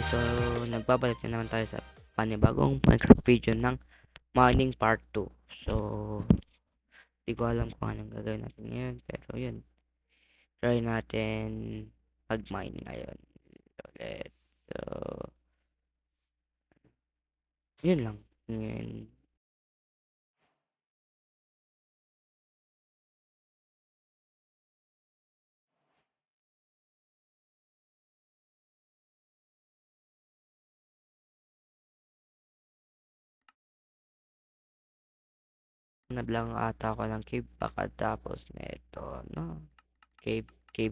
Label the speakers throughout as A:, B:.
A: Okay, so nagbabalik na naman tayo sa panibagong Minecraft video ng mining part 2. So, di ko alam kung anong gagawin natin ngayon, pero yun, try natin mag-mine ngayon ulit. So, yun lang. Ngayon, nablang ata ako ng cave pagkatapos na ito, no? Cave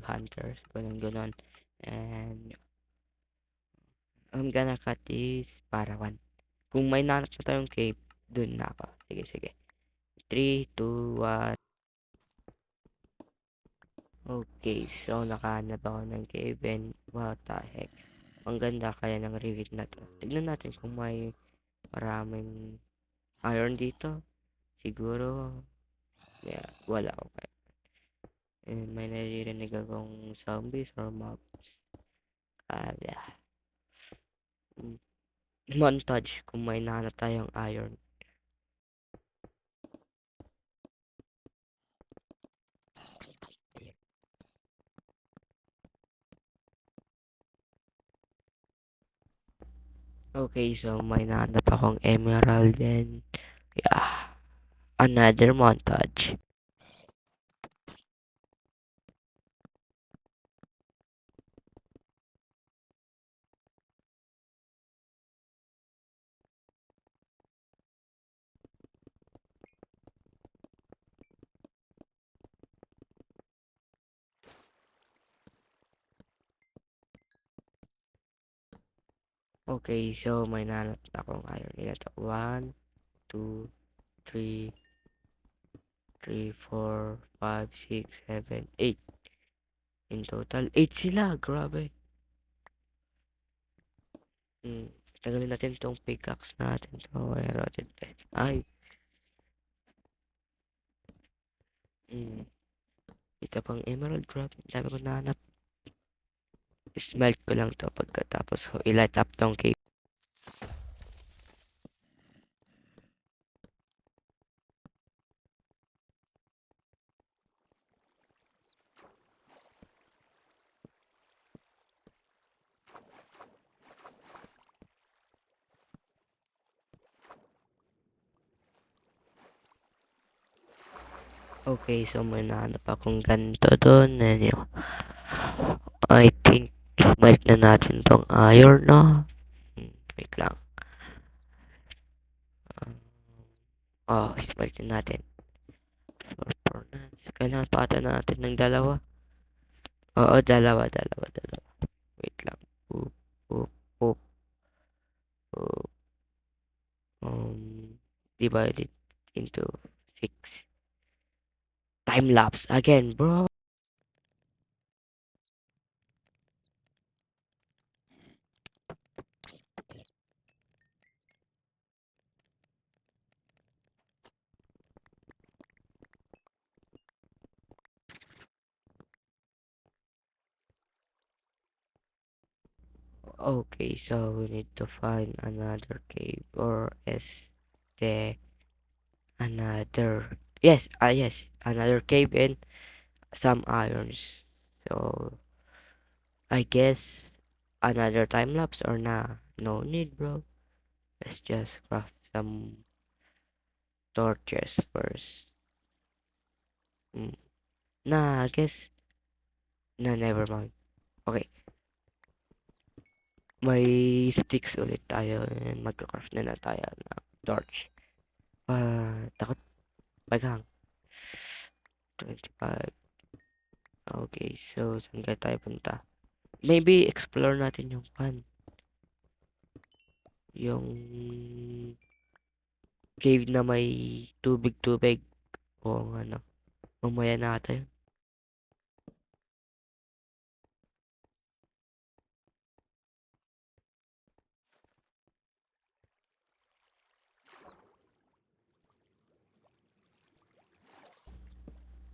A: hunters, ganun. And, I'm gonna cut this parawan. Kung may nanap na tayong cave, dun na ako. Sige. 3, 2, 1. Okay, so nakahanap ako ng cave and what the heck. Ang ganda kaya ng rivet na to. Tignan natin kung may maraming iron dito. Siguro, yeah, wala. Okay. And may naririnig akong zombies or mobs. Yeah. Montage kung may nahanap tayong iron. Okay, so may nahanap akong emerald and yeah, another montage. Okay, so may nahanap akong iron. Ilan to? 1, 2, 3, 4, 5, 6, 7, 8. In total, 8 sila. Grabe. Tagalin natin itong pickaxe natin. So, eroded. Ay. Ito pang emerald. Grabe. Dami ko nahanap. Smelt ko lang to pagkatapos ko i-light up tong cave. Okay, so may nahanap akong ganito doon. And yung, I think, smelt na natin tong iron, no? Wait lang. Smelt na natin. Kailangan pa ata natin ng dalawa. Oo, dalawa. Wait lang. Oop, oop, oop, oop. Divided into 6. Time lapse again, bro. Okay, so we need to find another cave or is the another yes, another cave and some irons. So I guess another time lapse or no need, bro. Let's just craft some torches first. Nah, I guess no, never mind. Okay, may sticks ulit tayo and magka-craft na tayo ng torch. Takot bagang 25. Okay, so saan kaya tayo punta? Maybe explore natin yung yung cave na may tubig o ano, mamaya natin.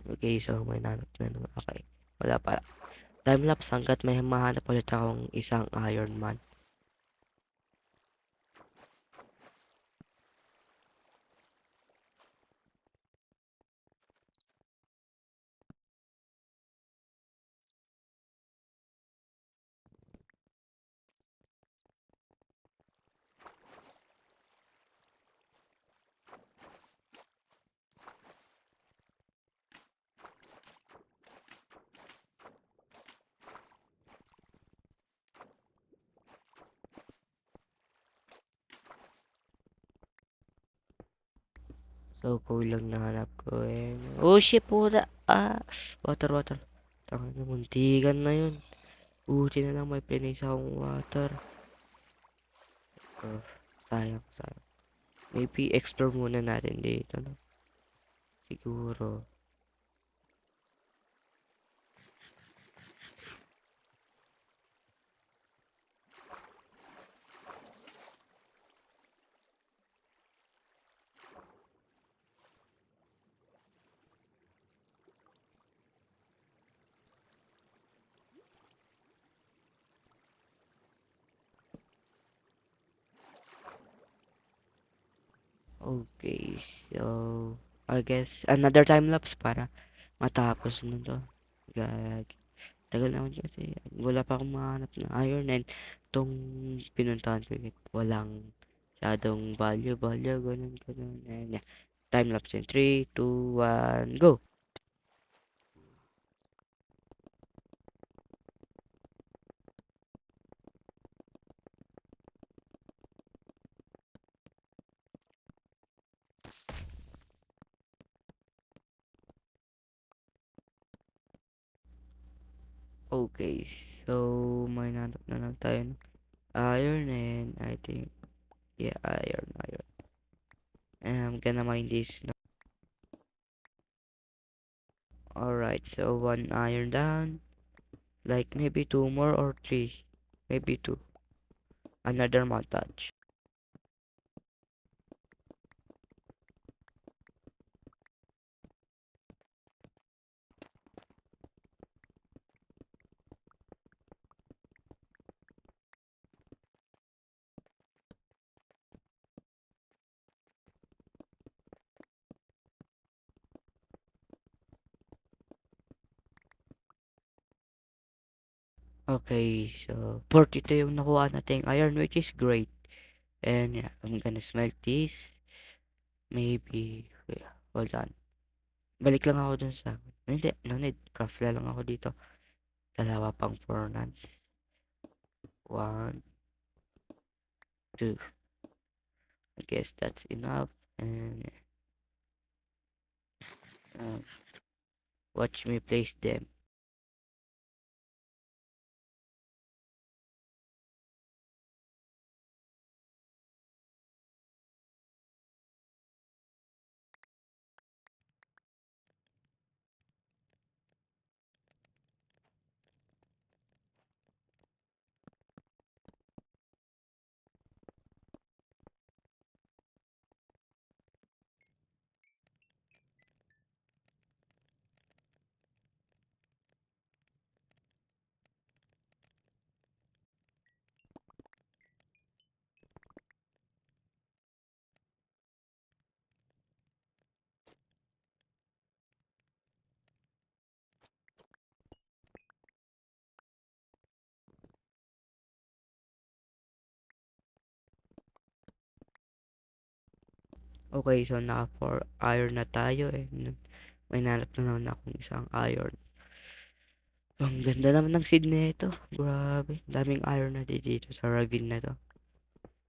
A: Okay, so may nanap na naman. Okay, wala pa. Timelapse hanggat may mahanap ulit akong isang Iron Man. So, coal lang nahanap ko eh. Oh shit, puta! Ah! Water, water. Tanga na, muntikan na yun. Buti na lang may place akong water. Oh, sayang, sayang. Maybe explore muna natin dito, no? Siguro. Okay, so I guess another time lapse para matapos na to. Gag. Tagal naman kasi wala pa akong mahanap na iron and tong pinuntahan ko walang masyadong value, ganun. And yeah, time lapse in 3, 2, 1, go! Okay, so may nahanap na lang tayo ng iron and I think, yeah, iron. And I'm gonna mine this. Alright, so one iron down. Like maybe two more or three. Maybe two. Another montage. Okay, so 42 yung nakuha nating iron which is great. And yeah, I'm gonna smelt this. Maybe, yeah, hold on. Balik lang ako dun sa, hindi, no need. Craft lang ako dito. Dalawa pang furnace. One, two. I guess that's enough. And uh, watch me place them. Okay, so naka 4 iron na tayo eh. May nalap na naman akong isang iron. Ang ganda naman ng seed nito. Grabe. Daming iron na dito sa ravine na to.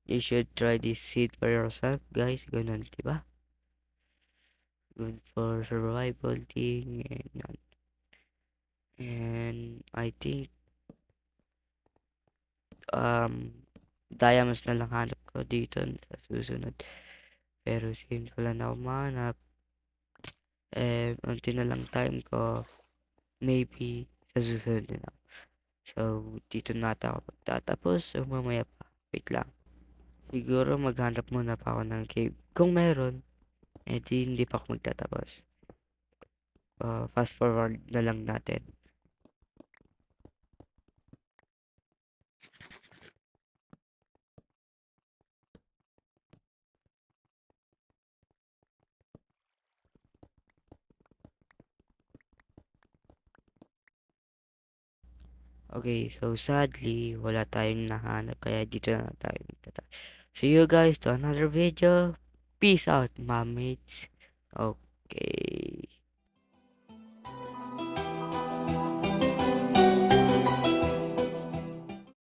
A: You should try this seed for yourself, guys. Ganun, diba? Good for survival thing and yan. And I think um diamonds na lang hanap ko dito sa susunod. Pero since wala na akong mahanap, and unti na lang time ko, maybe sa susunod na. So, dito na ata ako magtatapos. So, mamaya pa. Wait lang. Siguro maghanap muna pa ako ng cave. Kung meron, di hindi pa ako magtatapos. Fast forward na lang natin. Okay, so sadly, wala tayong nahanap. Kaya dito na tayo magtatapos. See you guys to another video. Peace out, my mates. Okay.